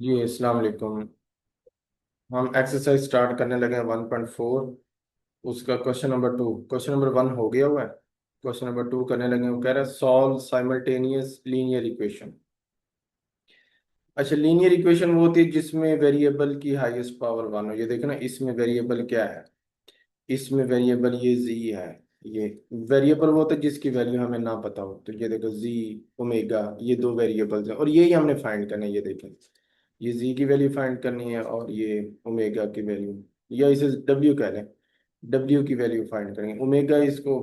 जी अस्सलाम वालेकुम। हम एक्सरसाइज स्टार्ट करने लगे हैं 1.4। उसका क्वेश्चन नंबर 1 हो गया हुआ है। क्वेश्चन नंबर 2 करने लगे हैं। वो कह रहा है सॉल्व साइमल्टेनियस लीनियर इक्वेशन। अच्छा, लीनियर इक्वेशन वो होती है जिसमें वेरिएबल की हाईएस्ट पावर 1 हो। ये देखो ना, इसमें वेरिएबल क्या है? इसमें वेरिएबल ये जी है। ये वेरिएबल वो होता है जिसकी वैल्यू हमें ना पता हो। तो ये देखो जी, ओमेगा, ये दो वेरिएबल्स हैं और यही हमने फाइंड करना है। ये देखें, ये जी की वैल्यू फाइंड करनी है और ये ओमेगा की वैल्यू, या इसे डब्ल्यू कह लें। डब्ल्यू की वैल्यू फाइंड करेंगे। ओमेगा इसको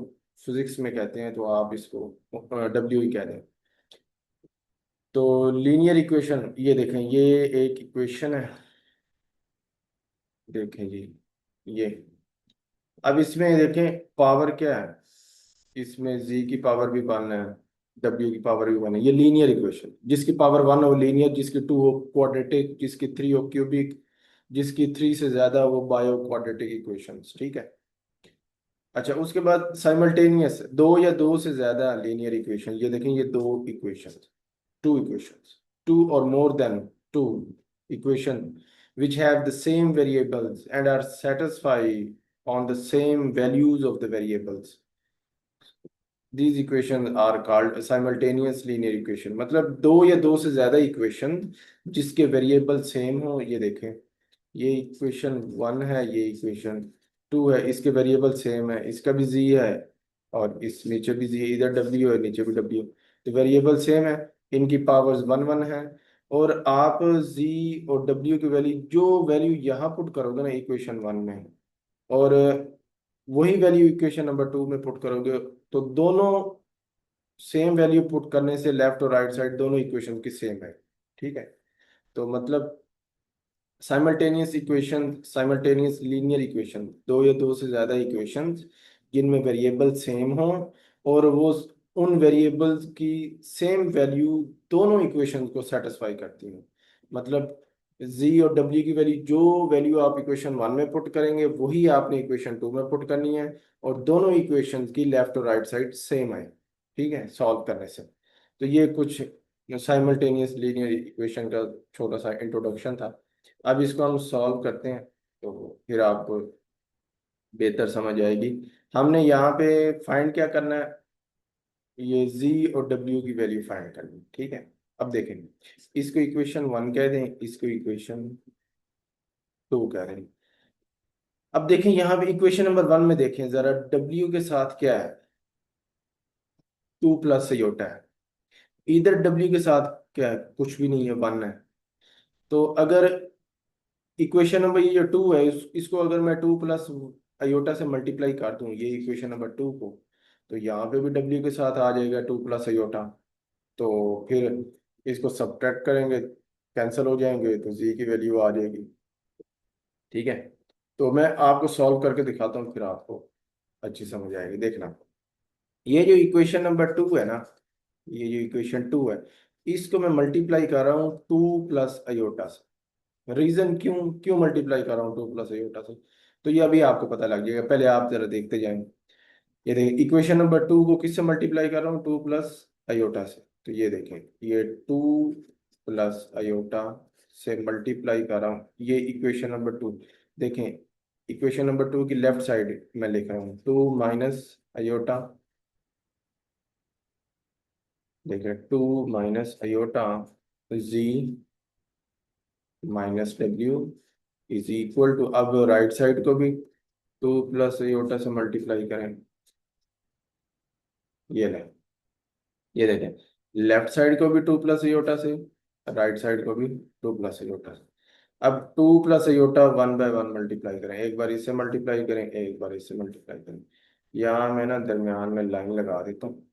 फिजिक्स में कहते हैं, तो आप इसको डब्ल्यू ही कह दें। तो लीनियर इक्वेशन ये देखें, ये एक इक्वेशन है। देखें जी, ये अब इसमें देखें पावर क्या है। इसमें जी की पावर भी 1 है, डब्ल्यू की पावर भी 1 है। ये लीनियर इक्वेशन, जिसकी पावर 1 हो लीनियर, जिसकी 2 हो क्वाड्रेटिक, जिसकी 3 हो क्यूबिक, जिसकी 3 से ज्यादा वो बायो क्वाड्रेटिक इक्वेशंस। ठीक है। अच्छा, उसके बाद साइमल्टेनियस दो या दो से ज्यादा लीनियर इक्वेशन। ये देखें, ये दो equation, two equations, two or more than two equation which have the same variables and are satisfied on the same values of the variables. These equations are called simultaneous linear equation। मतलब दो या दो से ज्यादा equation जिसके variable same हो। ये देखें, ये इक्वेशन 1 है, ये इक्वेशन 2 है, इसके वेरिएबल सेम है। इसका भी जी है और इस नीचे भी जी है। इधर डब्ल्यू है, नीचे भी डब्ल्यू। तो वेरिएबल सेम है, इनकी पावर्स 1 1 है। और आप जी और डब्ल्यू की वैल्यू, जो वैल्यू यहाँ पुट करोगे ना इक्वेशन 1 में, और वही वैल्यू इक्वेशन नंबर 2 में पुट करोगे, तो दोनों सेम वैल्यू पुट करने से लेफ्ट और राइट साइड दोनों इक्वेशन की सेम है। ठीक है। तो मतलब simultaneous equation, simultaneous linear equation, दो या दो से ज्यादा इक्वेशंस जिनमें वेरिएबल सेम हो और वो उन वेरिएबल्स की सेम वैल्यू दोनों इक्वेशंस को सेटिस्फाई करती हैं। मतलब जी और डब्ल्यू की वैल्यू, जो वैल्यू आप इक्वेशन 1 में पुट करेंगे वही आपने इक्वेशन 2 में पुट करनी है, और दोनों इक्वेशंस की लेफ्ट और राइट साइड सेम है। ठीक है, सॉल्व करने से। तो ये कुछ साइमल्टेनियस लीनियर इक्वेशन का छोटा सा इंट्रोडक्शन था। अब इसको हम सॉल्व करते हैं तो फिर आपको बेहतर समझ आएगी। हमने यहाँ पे फाइंड क्या करना है, ये z और w की वैल्यू फाइंड करनी है। ठीक है। अब देखेंगे, इसको इक्वेशन 1 कह दें, इसको इक्वेशन 2 कह दें। अब देखें यहाँ पे इक्वेशन नंबर 1 में देखें जरा, w के साथ क्या है, 2 प्लस योटा है। इधर w के साथ क्या है, कुछ भी नहीं है, 1 है। तो अगर इक्वेशन नंबर ये जो 2 है, इसको अगर मैं 2 प्लस अयोटा से मल्टीप्लाई कर दूं, ये इक्वेशन नंबर 2 को, तो यहाँ पे भी डब्ल्यू के साथ आ जाएगा 2 प्लस अयोटा। तो फिर इसको सब्ट्रैक्ट करेंगे, कैंसिल हो जाएंगे, तो जी की वैल्यू आ जाएगी। ठीक है। तो मैं आपको सॉल्व करके दिखाता हूँ, फिर आपको अच्छी समझ आएगी। देखना, ये जो इक्वेशन नंबर 2 है ना, ये जो इक्वेशन 2 है, इसको मैं मल्टीप्लाई कर रहा हूँ 2 प्लस अयोटा से। रीजन क्यों, क्यों मल्टीप्लाई कर रहा हूँ 2 प्लस अयोटा से, तो ये अभी आपको पता लग जाएगा। पहले आप जरा देखते जाएं। ये देखिए, इक्वेशन नंबर 2 को किससे मल्टीप्लाई कर रहा हूँ, 2 प्लस अयोटा से। तो ये देखें, ये 2 प्लस अयोटा से मल्टीप्लाई कर रहा हूँ, ये इक्वेशन नंबर 2। देखें, इक्वेशन नंबर 2 की लेफ्ट साइड मैं लिख रहा हूँ 2 माइनस अयोटा। देखें, 2 minus iota z minus W is equal to, अब राइट साइड को भी 2 प्लस अयोटा से मल्टीप्लाई करें। ये लें, ये देखें, लेफ्ट साइड को भी 2 प्लस अयोटा से, राइट साइड को भी 2 प्लस अयोटा से। अब 2 प्लस अयोटा 1 बाय 1 मल्टीप्लाई करें, एक बार इससे मल्टीप्लाई करें, एक बार इससे मल्टीप्लाई करें। यहाँ मैं ना दरमियान में लाइन लगा देता हूँ।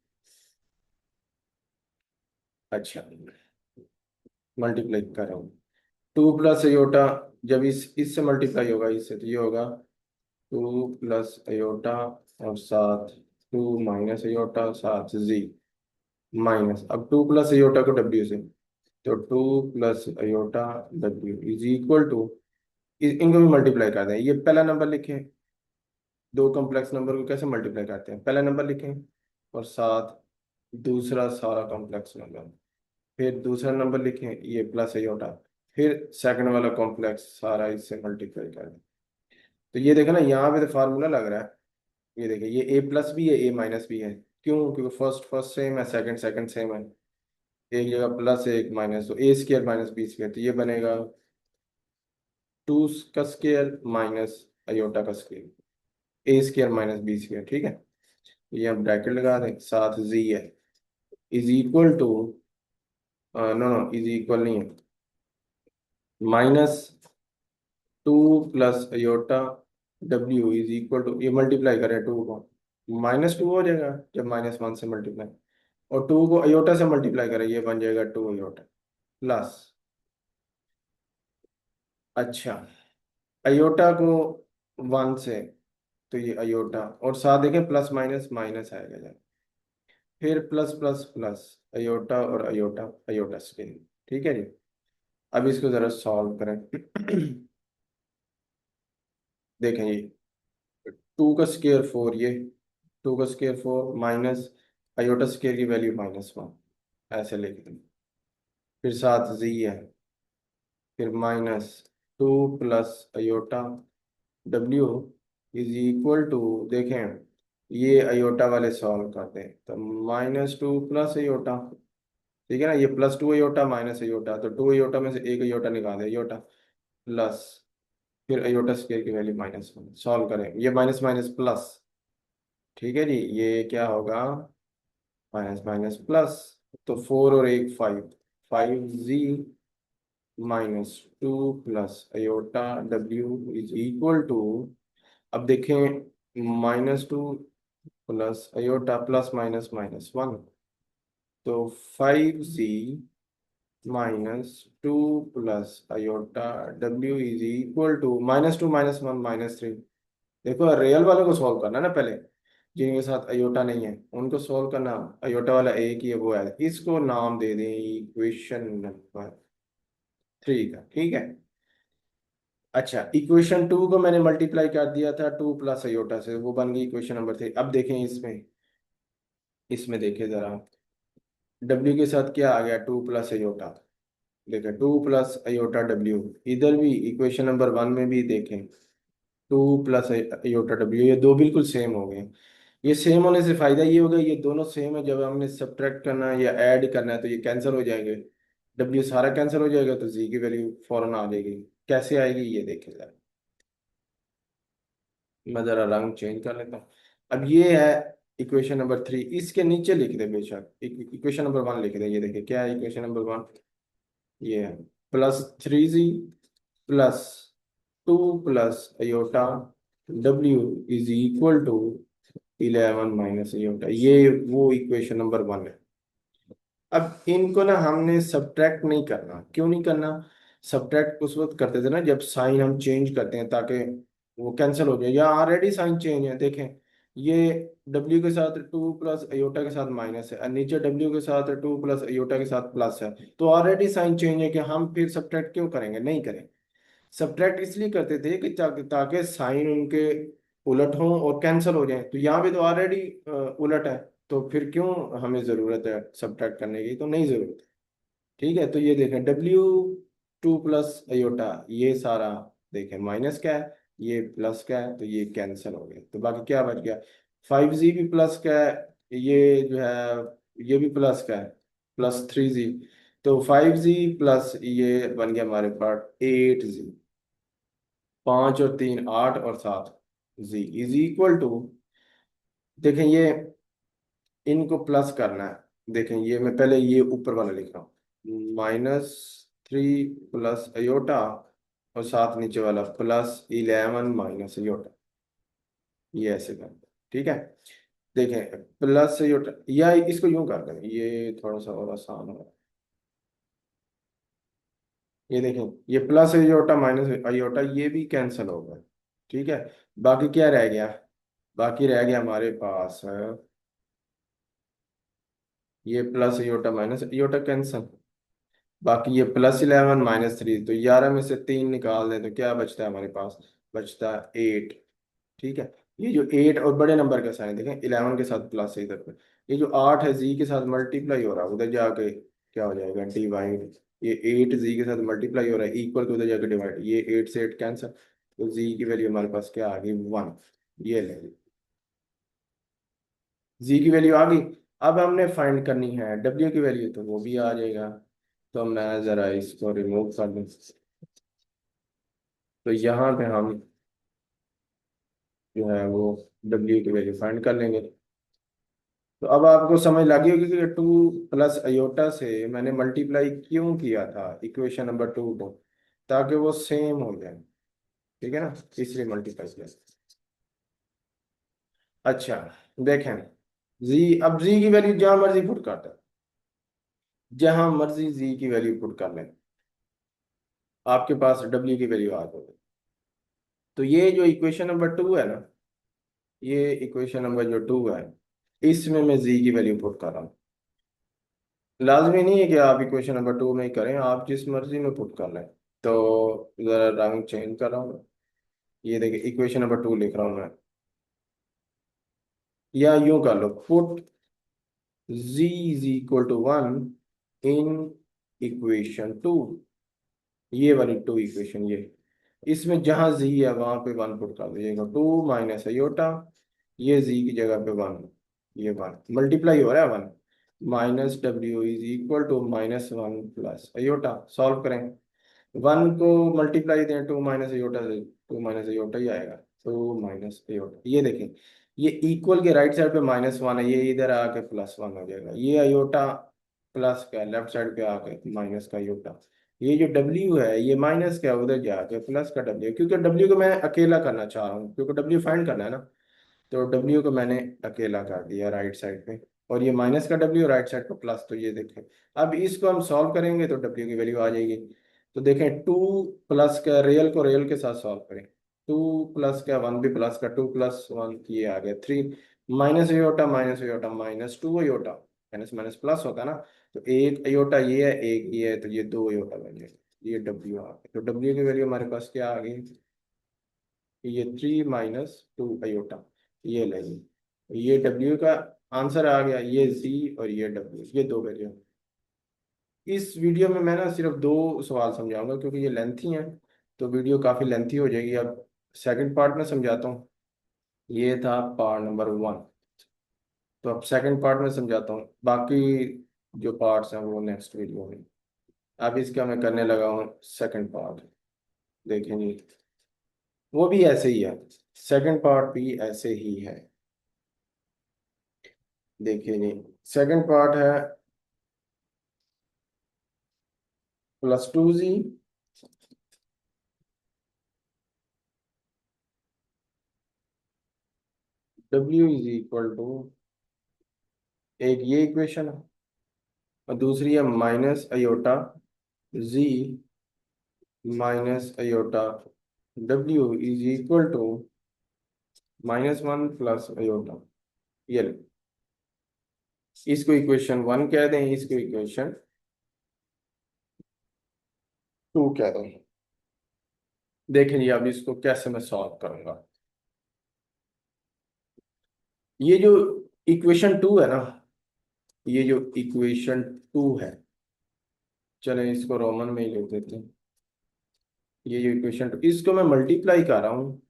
अच्छा, मल्टीप्लाई कर रहा हूँ। 2 प्लस अयोटा जब इस इससे मल्टीप्लाई होगा, इससे, तो ये होगा 2 प्लस अयोटा और साथ 2 माइनस अयोटा साथ जी माइनस, अब 2 प्लस अयोटा को डब्ल्यू से, तो 2 plus iota W is equal to, इनको भी मल्टीप्लाई कर दें। ये पहला नंबर लिखें, दो कॉम्प्लेक्स नंबर को कैसे मल्टीप्लाई करते हैं, पहला नंबर लिखें और साथ दूसरा सारा कॉम्प्लेक्स नंबर, फिर दूसरा नंबर लिखें, ये प्लस अयोटा, फिर सेकंड वाला कॉम्प्लेक्स सारा इससे मल्टीप्लाई कर दें। तो ये देखो ना, यहाँ पे तो फार्मूला लग रहा है। ये देखिए, ये ए प्लस भी है, ए माइनस भी है। क्यों? क्योंकि फर्स्ट फर्स्ट सेम है, सेकंड सेकंड सेम है। एक जगह प्लस है, एक माइनस, तो ए स्केयर माइनस बी स्केयर, तो ये बनेगा टू का स्केयर माइनस अयोटा का स्केयर, ए स्केयर माइनस बी स्केयर। ठीक है, ये हम ब्रैकेट लगा दें, साथ जी है is equal to, no no is equal नहीं है, minus two plus iota W is equal to, ये मल्टीप्लाई करें टू को, माइनस टू हो जाएगा जब माइनस वन से मल्टीप्लाई, और टू को अयोटा से मल्टीप्लाई करें, ये बन जाएगा टू अयोटा प्लस, अच्छा अयोटा को वन से, तो ये अयोटा, और साथ देखें प्लस माइनस माइनस आएगा जब, फिर प्लस प्लस प्लस, अयोटा और अयोटा, अयोटा स्केल। ठीक है जी, अब इसको जरा सॉल्व करें। देखें ये टू का स्केयर फोर, ये टू का square four minus iota square की वैल्यू माइनस वन, ऐसे लिख दें। फिर साथ जी है, फिर minus two plus iota W is equal to, देखें ये अयोटा वाले सॉल्व करते हैं, तो माइनस टू प्लस अयोटा, ठीक है ना, ये plus two aorta minus aorta, तो टू अयोटा में से एक अयोटा निकाल दे, अयोटा प्लस, फिर अयोटा स्क्वायर की वैल्यू माइनस वन, सॉल्व करें, ये माइनस माइनस प्लस। ठीक है जी, ये क्या होगा, माइनस माइनस प्लस, तो फोर और एक five, five z minus two plus iota W is equal to, अब देखें minus two plus iota plus minus minus one, तो five z minus two plus iota W is equal to minus one minus three. देखो real वाले को solve करना ना पहले, जिनके साथ अयोटा नहीं है उनको सॉल्व करना, अयोटा वाला एक ही है वो है, इसको नाम दे दें इक्वेशन नंबर थ्री का। ठीक है, अच्छा इक्वेशन टू को मैंने मल्टीप्लाई कर दिया था टू प्लस अयोटा से, वो बन गई इक्वेशन नंबर थ्री। अब देखें इसमें, इसमें देखें जरा, डब्ल्यू के साथ क्या आ गया, टू प्लस अयोटा, देखें टू प्लस अयोटा डब्ल्यू, इधर भी इक्वेशन नंबर वन में भी देखें टू प्लस अयोटा डब्ल्यू, ये दो बिल्कुल सेम हो गए। ये सेम होने से फायदा ये होगा, ये दोनों सेम है, जब हमने सब्ट्रैक्ट करना है या ऐड करना है तो ये कैंसिल हो जाएंगे, डब्ल्यू सारा कैंसिल हो जाएगा, तो जी की वैल्यू फौरन आ जाएगी। कैसे आएगी ये देखें जरा, मैं जरा रंग चेंज कर लेता हूँ। अब ये है इक्वेशन नंबर थ्री, इसके नीचे लिख दे बेशक, इक्वेशन नंबर वन लिख दे, ये देखिए क्या है इक्वेशन नंबर वन, ये है plus three z plus two plus iota W is equal to eleven minus iota, ये वो इक्वेशन नंबर वन है। अब इनको ना हमने सब्ट्रैक्ट नहीं करना, क्यों नहीं करना, सब्ट्रैक्ट उस वक्त करते थे ना जब साइन हम चेंज करते हैं, ताकि वो कैंसिल हो जाए, या ऑलरेडी साइन चेंज है, देखें ये W के साथ टू प्लस अयोटा के साथ माइनस है, और नीचे W के साथ टू प्लस अयोटा के साथ प्लस है, तो ऑलरेडी साइन चेंज है, कि हम फिर सब्ट्रैक्ट क्यों करेंगे, नहीं करेंगे। सब्ट्रैक्ट इसलिए करते थे कि ताकि साइन उनके उलट हों और कैंसिल हो जाएं, तो यहाँ पे तो ऑलरेडी उलट है, तो फिर क्यों हमें ज़रूरत है सब्ट्रैक्ट करने की, तो नहीं ज़रूरत है। ठीक है, तो ये देखें डब्ल्यू टू प्लस अयोटा, ये सारा देखें माइनस का है, ये प्लस का है, तो ये कैंसिल हो गया, तो बाकी क्या बच गया, फाइव जी भी प्लस का है, ये जो है ये भी प्लस का है, प्लस थ्री जी, तो फाइव जी प्लस ये बन गया हमारे पास एट जी, पाँच और तीन आठ और सात जी इज इक्वल टू, देखें ये इनको प्लस करना है, देखें ये मैं पहले ये ऊपर वाला लिख रहा हूँ, माइनस थ्री प्लस अयोटा, और साथ नीचे वाला प्लस इलेवन माइनस अयोटा, ये ऐसे कर, ठीक है। देखें प्लस अयोटा, या इसको यूं कर दें, ये थोड़ा सा और आसान होगा, ये देखें ये प्लस अयोटा माइनस अयोटा ये भी कैंसिल होगा। ठीक है, बाकी क्या रह गया, बाकी रह गया हमारे पास ये plus iota minus aorta cancel, बाकी ये प्लस इलेवन माइनस थ्री, तो ग्यारह में से तीन निकाल दें तो क्या बचता है हमारे पास, बचता है एट। ठीक है, ये जो एट और बड़े नंबर का साइन देखें, इलेवन के साथ प्लस है इधर पे, ये जो आठ है जी के साथ मल्टीप्लाई हो रहा है, उधर जाके क्या हो जाएगा डिवाइड, ये 8 जी के साथ मल्टीप्लाई हो रहा है, इक्वल के उधर जाकर डिवाइड, ये 8 से 8 कैंसिल, तो जी की वैल्यू हमारे पास क्या आ गई 1। ये ले, जी की वैल्यू आ गई। अब हमने फाइंड करनी है डब्ल्यू की वैल्यू, तो वो भी आ जाएगा। तो मैं जरा इसको रिमूव कर दूं, तो यहाँ पे हम जो है वो डब्ल्यू की वैल्यू फाइंड कर लेंगे। तो अब आपको समझ लगी होगी कि 2 प्लस अयोटा से मैंने मल्टीप्लाई क्यों किया था इक्वेशन नंबर 2 को, ताकि वो सेम हो जाए, ठीक है ना, इसलिए मल्टीप्लाई किया। अच्छा, देखें, जी, अब जी की वैल्यू जहां मर्जी पुट करता है, जहां मर्जी जी की वैल्यू पुट कर लें, आपके पास डब्ल्यू की वैल्यू आ जाएगी। तो ये जो इक्वेशन नंबर 2 है ना, ये इक्वेशन नंबर जो 2 है, इसमें मैं जी की वैल्यू पुट कर रहा हूँ। लाजमी नहीं है कि आप इक्वेशन नंबर 2 में ही करें, आप जिस मर्जी में पुट कर लें। तो जरा रंग चेंज कर रहा हूँ मैं। ये देखिए इक्वेशन नंबर 2 लिख रहा हूँ मैं, या यूं कर लो, put z is equal to 1 in equation 2, ये वाली 2 इक्वेशन, ये इसमें जहां z है वहां पे 1 पुट कर दीजिएगा, 2 माइनस अयोटा, ये z की जगह पे 1, ये 1 मल्टीप्लाई हो रहा है 1, minus W is equal to -1 plus iota. Solve करें, 1 को मल्टीप्लाई दें 2 माइनस अयोटा से, 2 माइनस अयोटा ही आएगा, 2 माइनस अयोटा, ये देखें, ये इक्वल के राइट साइड पे -1 है, ये इधर आके +1 हो जाएगा, ये अयोटा प्लस का लेफ्ट साइड पे आके माइनस का अयोटा, ये जो डब्ल्यू है ये माइनस का उधर जाके प्लस का डब्ल्यू, क्योंकि डब्ल्यू को मैं अकेला करना चाह रहा हूँ, क्योंकि डब्ल्यू फाइंड करना है ना, तो डब्ल्यू को मैंने अकेला कर दिया राइट साइड पे, और ये माइनस का डब्ल्यू राइट साइड पे प्लस, तो ये देखें, अब इसको हम सॉल्व करेंगे तो डब्ल्यू की वैल्यू आ जाएगी। तो देखें, 2 प्लस का रियल को रियल के साथ सॉल्व करें, 2 प्लस का 1 भी प्लस का, 2 + 1 ये आ गया 3, minus iota -2 iota, minus minus plus होता है ना, तो एक अयोटा ये है, एक ये है, तो ये 2 अयोटा बन जाएगा, ये डब्ल्यू आ गया। तो डब्ल्यू की वैल्यू हमारे पास क्या आ गई, ये 3 - 2 अयोटा, ये लेंगे, ये डब्ल्यू का आंसर आ गया, ये जी और ये डब्ल्यू, ये 2 वैल्यू। इस वीडियो में मैं ना सिर्फ 2 सवाल समझाऊंगा, क्योंकि ये लेंथी हैं, तो वीडियो काफ़ी लेंथी हो जाएगी। अब सेकंड पार्ट में समझाता हूँ, ये था पार्ट नंबर 1, तो अब सेकंड पार्ट में समझाता हूँ, बाकी जो पार्ट्स हैं वो नेक्स्ट वीडियो में। अब इसका मैं करने लगा हूँ सेकंड पार्ट, देखेंगे, वो भी ऐसे ही है, सेकंड पार्ट भी ऐसे ही है। देखिए जी, सेकंड पार्ट है +2z, W is equal to, एक ये इक्वेशन है, और दूसरी है -iota z -iota W is equal to -1 plus iota, ये लो। इसको इक्वेशन 1 कह दें, इसको इक्वेशन 2 कह दें। देखें जी, अब इसको कैसे मैं सॉल्व करूंगा। ये जो इक्वेशन 2 है ना, ये जो इक्वेशन 2 है, चलें इसको रोमन में ही लिख देते हैं। ये जो इक्वेशन 2, इसको मैं मल्टीप्लाई कर रहा हूँ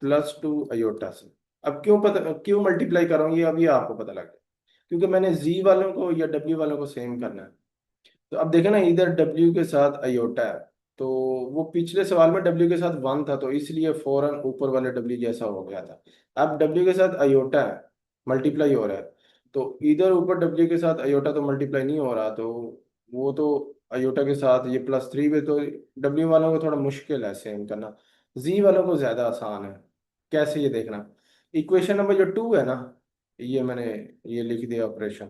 +2 अयोटा से। अब क्यों मल्टीप्लाई कर रहा हूँ, ये अभी आपको पता लग गया, क्योंकि मैंने जी वालों को या डब्ल्यू वालों को सेम करना है। तो अब देखें ना, इधर डब्ल्यू के साथ अयोटा है, तो वो पिछले सवाल में डब्ल्यू के साथ 1 था, तो इसलिए फौरन ऊपर वाले डब्ल्यू जैसा हो गया था। अब डब्ल्यू के साथ अयोटा है, मल्टीप्लाई हो रहा है, तो इधर ऊपर डब्ल्यू के साथ अयोटा तो मल्टीप्लाई नहीं हो रहा, तो वो तो अयोटा के साथ ये +3 पे, तो डब्ल्यू वालों को थोड़ा मुश्किल है सेम करना, जी वालों को ज्यादा आसान है। कैसे, ये देखना, इक्वेशन नंबर जो 2 है ना, ये मैंने ये लिख दिया ऑपरेशन,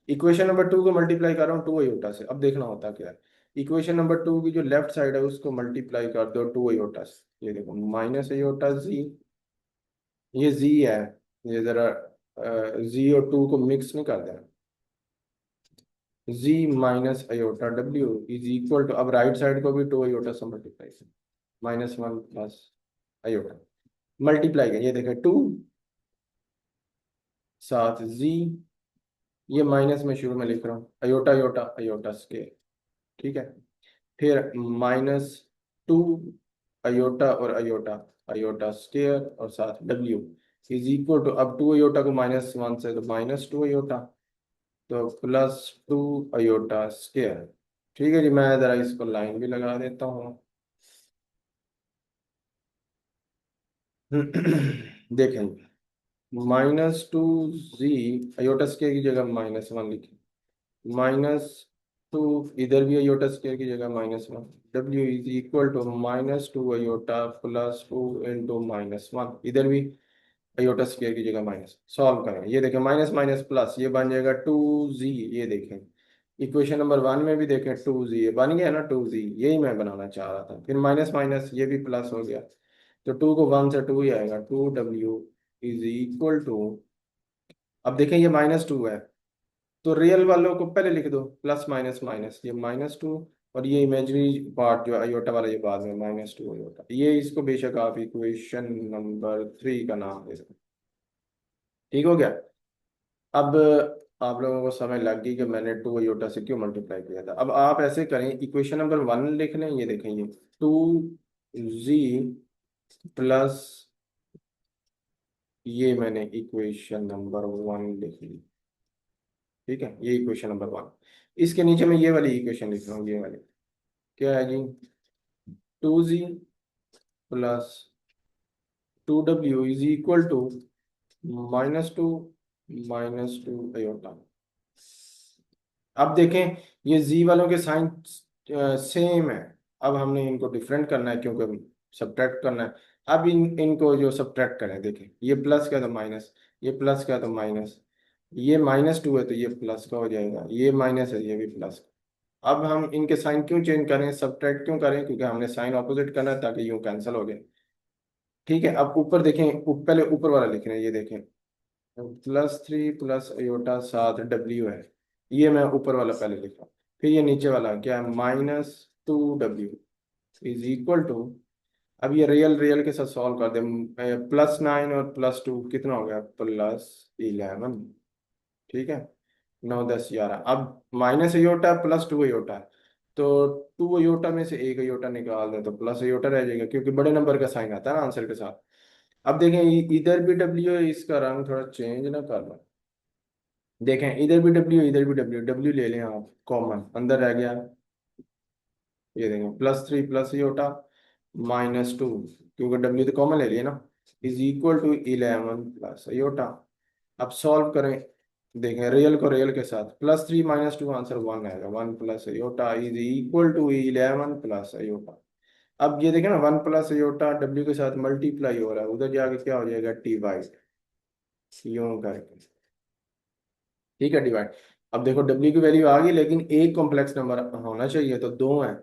इक्वेशन नंबर 2 को मल्टीप्लाई कर रहा हूँ 2 अयोटा से। अब देखना होता क्या है, इक्वेशन नंबर 2 की जो लेफ्ट साइड है उसको मल्टीप्लाई कर दो 2 अयोटा से, ये देखो -अयोटा z, ये z है, ये जरा z और 2 को मिक्स नहीं कर देना, z -iota w is equal to, अब राइट साइड को भी 2 अयोटा से मल्टीप्लाई कर, -1 प्लस अयोटा, मल्टीप्लाई कर, ये देखें 2 साथ z, ये माइनस में शुरू में लिख रहा हूँ, अयोटा अयोटा अयोटा स्केयर, ठीक है। फिर -2 अयोटा और अयोटा, अयोटा स्क्वायर और साथ डब्ल्यू इज इक्वल टू, अब 2 अयोटा को -1 से तो -2 अयोटा, तो +2 अयोटा स्क्वायर। ठीक है जी, मैं जरा इसको लाइन भी लगा देता हूँ। देखें, -2 जी, अयोटा स्क्वायर की जगह -1 लिखें, -2, इधर भी अयोटा स्क्वायर की जगह -1, W is equal to -2 iota +2 into -1, इधर भी अयोटा स्क्वायर की जगह माइनस। सॉल्व करें, ये देखें माइनस माइनस प्लस, ये बन जाएगा 2 जी। ये देखें इक्वेशन नंबर 1 में भी देखें 2 जी, ये बन गया ना 2 जी, यही मैं बनाना चाह रहा था। फिर माइनस माइनस ये भी प्लस हो गया, तो 2 को 1 से 2 ही आएगा, 2W इज इक्वल टू, अब देखें ये -2 है, तो रियल वालों को पहले लिख दो, प्लस माइनस माइनस, ये -2, और ये इमेजिनरी पार्ट जो अयोटा वाला ये बाद में -2 अयोटा, ये इसको बेशक आप इक्वेशन नंबर 3 का नाम दे दो। ठीक हो गया। अब आप लोगों को समझ लग गई कि मैंने 2 अयोटा से क्यों मल्टीप्लाई किया था। अब आप ऐसे करें, इक्वेशन नंबर 1 लिख लें, ये देखें ये 2 जी प्लस, ये मैंने इक्वेशन नंबर 1 लिख ली। ठीक है, ये इक्वेशन नंबर 1, इसके नीचे मैं ये वाली इक्वेशन लिख रहा हूँ, ये वाली क्या है जी, 2 z plus 2W is equal to -2 -2 iota. अब देखें ये जी वालों के साइन सेम है, अब हमने इनको डिफरेंट करना है क्योंकि सब्ट्रैक्ट करना है। अब इनको जो सब्ट्रैक्ट करें, देखें ये प्लस का तो माइनस, ये प्लस का तो माइनस, ये -2 है तो ये प्लस का हो जाएगा, ये माइनस है ये भी प्लस का। अब हम इनके साइन क्यों चेंज करें, सब्ट्रैक्ट क्यों करें, क्योंकि हमने साइन ऑपोजिट करना है ताकि यूं कैंसिल हो जाए। ठीक है, अब ऊपर देखें, पहले ऊपर वाला लिख रहे हैं, ये देखें +3 प्लस अयोटा 7W है, ये मैं ऊपर वाला पहले लिखा। फिर ये नीचे वाला क्या है, -2W इज इक्वल टू, अब ये रियल रियल के साथ सॉल्व कर दे, +9 और +2 कितना हो गया, +11। ठीक है, 9 10 11, अब माइनस अयोटा +2 अयोटा है, तो 2 अयोटा में से एक अयोटा निकाल दे तो प्लस अयोटा रह जाएगा, क्योंकि बड़े नंबर का साइन आता है ना आंसर के साथ। अब देखें इधर भी डब्ल्यू है, इसका रंग थोड़ा चेंज ना कर लो, देखें इधर भी डब्ल्यू इधर भी डब्ल्यू, डब्ल्यू ले लें आप कॉमन, अंदर रह गया, ये देखें +3 प्लस योटा -2, क्योंकि डब्ल्यू तो कॉमन ले लिया ना, is equal to 11 plus iota. अब सॉल्व करें, देखें रियल को रियल के साथ, +3 -2 आंसर 1 आएगा, 1 plus iota is equal to 11 plus iota. अब ये देखें ना 1 प्लस योटा डब्ल्यू के साथ मल्टीप्लाई हो रहा है, उधर जाके क्या हो जाएगा, डिवाइड, यूं करके। ठीक है, डिवाइड। अब देखो डब्ल्यू की वैल्यू आ गई, लेकिन एक कॉम्प्लेक्स नंबर होना चाहिए, तो 2 है,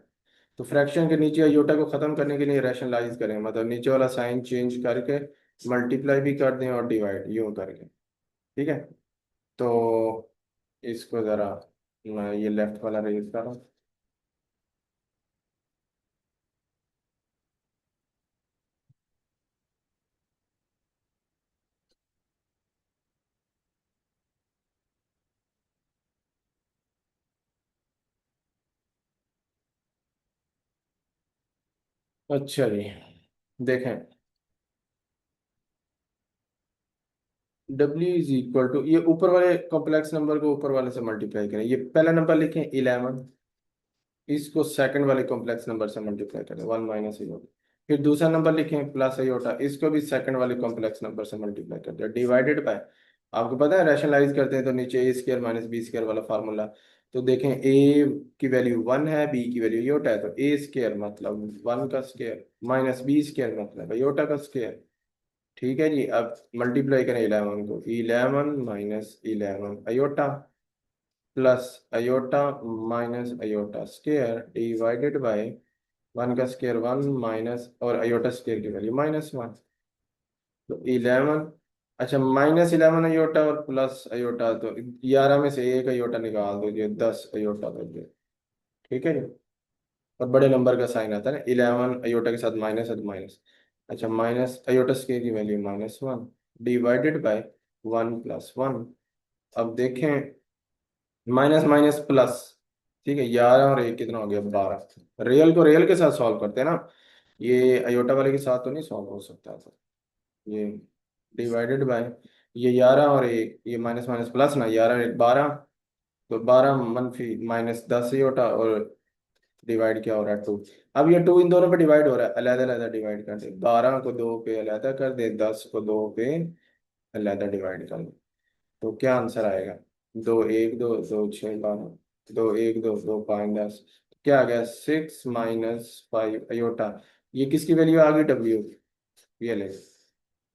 तो फ्रैक्शन के नीचे अयोटा को खत्म करने के लिए रैशनलाइज करें, मतलब नीचे वाला साइन चेंज करके मल्टीप्लाई भी कर दें और डिवाइड यूं करके। ठीक है, तो इसको ज़रा मैं ये लेफ्ट वाला रेज कर रहा हूँ। अच्छा जी, देखें W इज इक्वल टू, ये ऊपर वाले कॉम्प्लेक्स नंबर को ऊपर वाले से मल्टीप्लाई करें, ये पहला नंबर लिखें 11, इसको सेकंड वाले कॉम्प्लेक्स नंबर से मल्टीप्लाई करें, 1 माइनस अयोटा। फिर दूसरा नंबर लिखें प्लस अयोटा, इसको भी सेकंड वाले कॉम्प्लेक्स नंबर से मल्टीप्लाई करते हैं, डिवाइडेड बाय, आपको पता है रैशनलाइज करते हैं तो नीचे A² माइनस B² वाला फार्मूला। तो देखें A की वैल्यू 1 है, B की वैल्यू अयोटा है, तो A² मतलब 1 का स्क्वायर माइनस B² मतलब अयोटा का स्क्वायर। ठीक है जी, अब मल्टीप्लाई करें 11 को, 11 minus 11 iota plus iota minus iota square divided by 1 का स्क्वायर 1 माइनस और अयोटा स्क्वायर की वैल्यू -1, तो 11, अच्छा -11 अयोटा और प्लस अयोटा, तो 11 में से एक अयोटा निकाल दो, ये 10 अयोटा दो ये। ठीक है जी, और बड़े नंबर का साइन आता है ना, 11 अयोटा के साथ माइनस है तो माइनस, अच्छा माइनस अयोटा स्क्वायर की वैल्यू -1 डिवाइडेड बाय 1 + 1। अब देखें माइनस माइनस प्लस, ठीक है, 11 और 1 कितना हो गया, 12। रियल को रियल के साथ सॉल्व करते हैं ना, ये अयोटा वाले के साथ तो नहीं सॉल्व हो सकता था। ये डिवाइडेड बाय, ये 11 और 1, ये माइनस माइनस प्लस ना, 11 और 1 12, तो 12 मनफी माइनस 10 अयोटा, और डिवाइड क्या हो रहा है, 2। अब ये 2 इन दोनों पे डिवाइड हो रहा है, अलग अलग डिवाइड कर दे, 12 को 2 पे अलग कर दे, 10 को 2 पे अलग डिवाइड कर दे, तो क्या आंसर आएगा, 2 1 2 2 6 12, 2 1 2 2 5 10, क्या आ गया, 6 - 5 अयोटा। ये किसकी वैल्यू आ गई, डब्ल्यू, ये ले,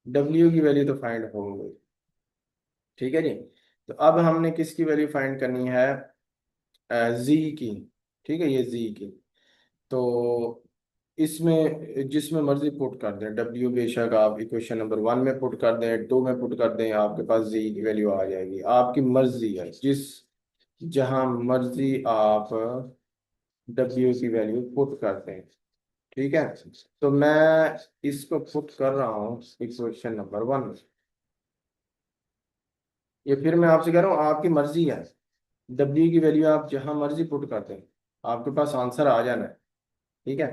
डब्ल्यू की वैल्यू तो फाइंड हो गई। ठीक है जी। तो अब हमने किसकी वैल्यू फाइंड करनी है, जी की। ठीक है, ये जी की, तो इसमें जिसमें मर्जी पुट कर दें डब्ल्यू, बेशक आप इक्वेशन नंबर 1 में पुट कर दें, 2 में पुट कर दें, आपके पास जी की वैल्यू आ जाएगी, आपकी मर्जी है, जिस जहां मर्जी आप डब्ल्यू की वैल्यू पुट कर दें। ठीक है, तो मैं इसको पुट कर रहा हूँ इक्वेशन नंबर 1 में। ये फिर मैं आपसे कह रहा हूँ, आपकी मर्जी है, डब्ल्यू की वैल्यू आप जहां मर्जी पुट कर दें, आपके पास आंसर आ जाना है। ठीक है,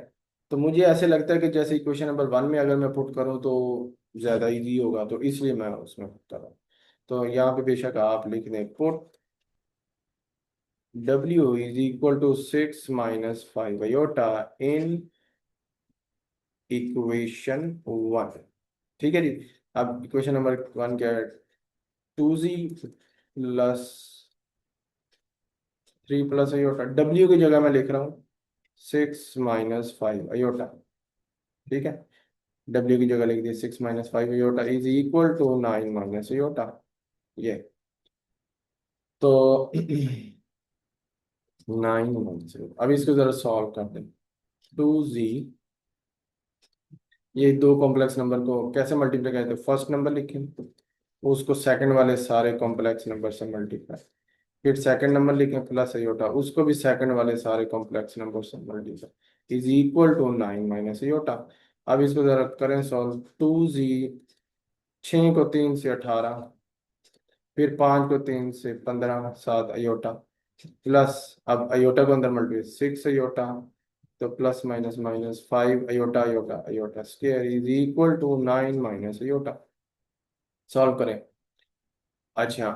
तो मुझे ऐसे लगता है कि जैसे क्वेश्चन नंबर 1 में अगर मैं पुट करूं तो ज़्यादा इजी होगा, तो इसलिए मैं उसमें पुट कर रहा हूँ। तो यहाँ पे बेशक आप लिख दें, put W is equal to 6 - 5 iota in equation 1। ठीक है जी। अब इक्वेशन नंबर 1 क्या है, 2Z plus 3 plus iota, W की जगह मैं लिख रहा हूँ 6 - 5 अयोटा। ठीक है, W की जगह लिख दी 6 - 5 iota is equal to 9 - iota, ये तो 9 - 1, अब इसको जरा सॉल्व करते हैं। 2Z, ये दो कॉम्प्लेक्स नंबर को कैसे मल्टीप्लाई करते हैं, फर्स्ट नंबर लिखें, उसको सेकंड वाले सारे कॉम्प्लेक्स नंबर से मल्टीप्लाई, फिर सेकंड नंबर लिखें प्लस अयोटा, उसको भी सेकंड वाले सारे कॉम्प्लेक्स नंबर से multiply, is equal to 9 - iota. अब इसको जरा करें सॉल्व, 2Z, 6 को 3 से 18, फिर 5 को 3 से 15, 7 अयोटा, प्लस, अब अयोटा को अंदर मल्टीप्लाई 6 अयोटा, तो plus minus minus 5 iota, iota iota square is equal to 9 - iota. Solve करें। अच्छा,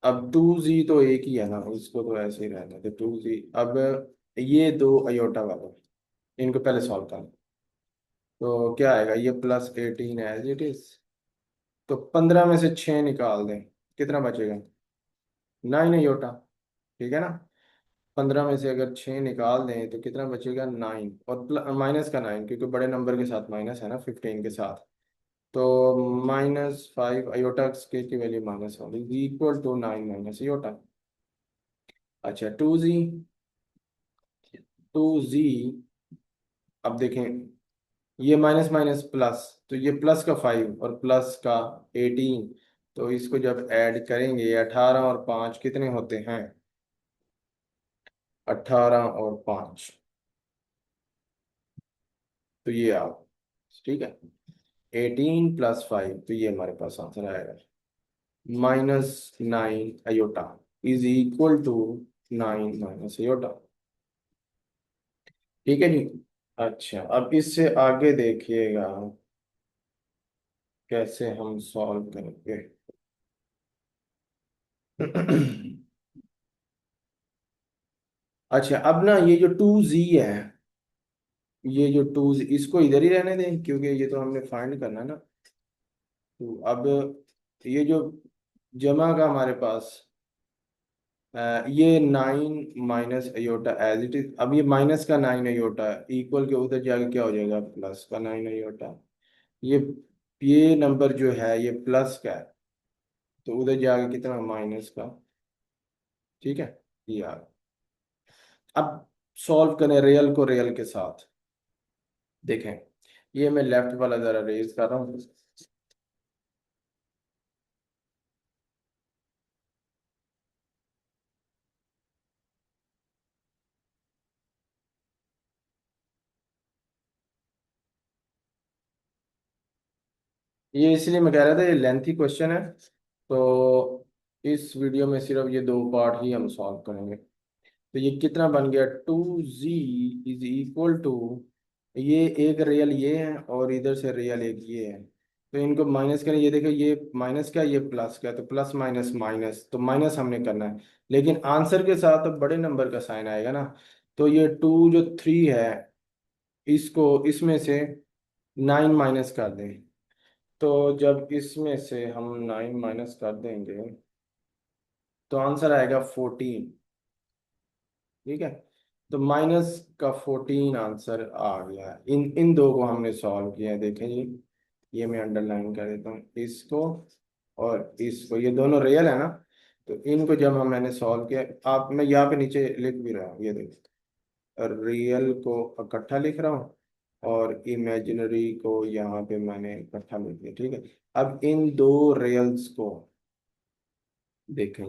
अब 2Z तो एक ही है ना, इसको तो ऐसे ही रहने दे 2Z। अब ये दो अयोटा वाले, इनको पहले सॉल्व करें, तो क्या आएगा, ये +18 एज इट इज, तो 15 में से 6 निकाल दें, कितना बचेगा, 9 अयोटा। ठीक है ना, 15 में से अगर 6 निकाल दें तो कितना बचेगा, 9, और माइनस का 9, क्योंकि बड़े नंबर के साथ माइनस है ना 15 के साथ, तो -5 अयोटा स्केल की वैल्यू माइनस होगी, इक्वल टू 9 - अयोटा। अच्छा, 2Z, अब देखें, ये माइनस माइनस प्लस, तो ये प्लस का 5 और प्लस का 18, तो इसको जब ऐड करेंगे 18 और 5 कितने होते हैं, 18 और 5, तो ये आप, ठीक है, 18 + 5, तो ये हमारे पास आंसर आएगा, -9 iota is equal to 9 - iota. ठीक है जी। अच्छा, अब इससे आगे देखिएगा कैसे हम सॉल्व करेंगे। अच्छा, अब ना ये जो 2Z है, ये जो 2Z, इसको इधर ही रहने दें, क्योंकि ये तो हमने फाइंड करना है ना। तो अब ये जो जमा का हमारे पास, ये 9 - अयोटा एज इट इज, अब ये माइनस का 9 अयोटा इक्वल के उधर जाके क्या हो जाएगा, प्लस का 9 अयोटा। ये ये नंबर जो है ये प्लस का है, तो उधर जाके कितना, माइनस का। ठीक है, ये आ गया। अब सॉल्व करें रियल को रियल के साथ, देखें, ये मैं लेफ्ट वाला जरा रेज कर रहा हूँ। ये इसलिए मैं कह रहा था, ये लेंथी क्वेश्चन है, तो इस वीडियो में सिर्फ ये दो पार्ट ही हम सॉल्व करेंगे। तो ये कितना बन गया, 2z इज इक्वल टू, ये एक रियल ये है और इधर से रियल एक ये है, तो इनको माइनस करें, ये देखो ये माइनस क्या ये प्लस क्या, तो प्लस माइनस माइनस, तो माइनस हमने करना है, लेकिन आंसर के साथ तो बड़े नंबर का साइन आएगा ना। तो ये 2 जो 3 है, इसको इसमें से 9 माइनस कर दें, तो जब इसमें से हम 9 माइनस कर देंगे तो आंसर आएगा 14। ठीक है, तो माइनस का 14 आंसर आ गया। इन इन दो को हमने सॉल्व किया है, देखें ये मैं अंडरलाइन कर देता हूँ इसको और इसको, ये दोनों रियल है ना। तो इनको जब हम मैंने सॉल्व किया, आप मैं यहाँ पे नीचे लिख भी रहा हूँ, ये देखो, रियल को इकट्ठा लिख रहा हूँ और इमेजिनरी को यहाँ पे मैंने इकट्ठा लिख दिया। ठीक है, अब इन दो रियल्स को देखें,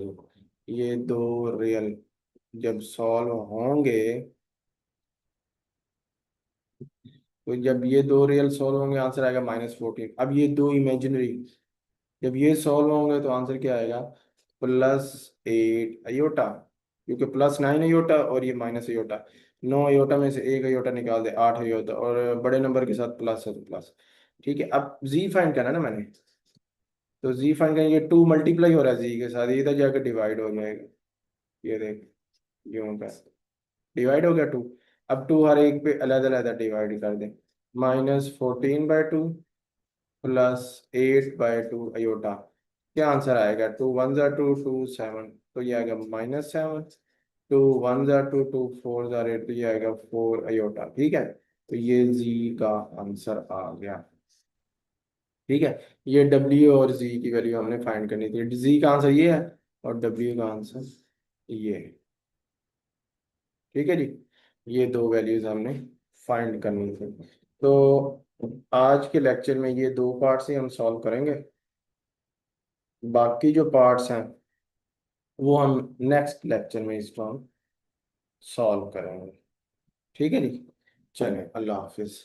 ये दो रियल जब सॉल्व होंगे, तो जब ये दो रियल सॉल्व होंगे आंसर आएगा -14। अब ये दो इमेजिनरी जब ये सॉल्व होंगे तो आंसर क्या आएगा, +8 अयोटा, क्योंकि +9 अयोटा और ये -अयोटा, 9 अयोटा में से एक अयोटा निकाल दे, 8 अयोटा, और बड़े नंबर के साथ प्लस है तो प्लस। ठीक है, अब जी फाइंड करना है ना मैंने, तो जी फाइंड करेंगे, 2 मल्टीप्लाई हो रहा है जी के साथ, ये इधर जाकर डिवाइड हो जाएगा, ये देख यूं का डिवाइड हो गया 2। अब 2 हर एक पे अलग अलग डिवाइड कर दें, -14/2 +8/2 अयोटा, क्या आंसर आएगा, 2 1 2 2 7, तो ये आएगा -7, 2 1 2 2 4 8, तो ये आएगा 4 अयोटा। ठीक है, तो ये जी का आंसर आ गया। ठीक है, ये डब्ल्यू और जी की वैल्यू हमने फाइंड करनी थी, जी का आंसर ये है और डब्ल्यू का आंसर ये है। ठीक है जी, ये दो वैल्यूज हमने फाइंड करनी थी। तो आज के लेक्चर में ये दो पार्ट्स ही हम सॉल्व करेंगे, बाकी जो पार्ट्स हैं वो हम नेक्स्ट लेक्चर में इसको हम सॉल्व करेंगे। ठीक है जी, चलें, अल्लाह हाफिज।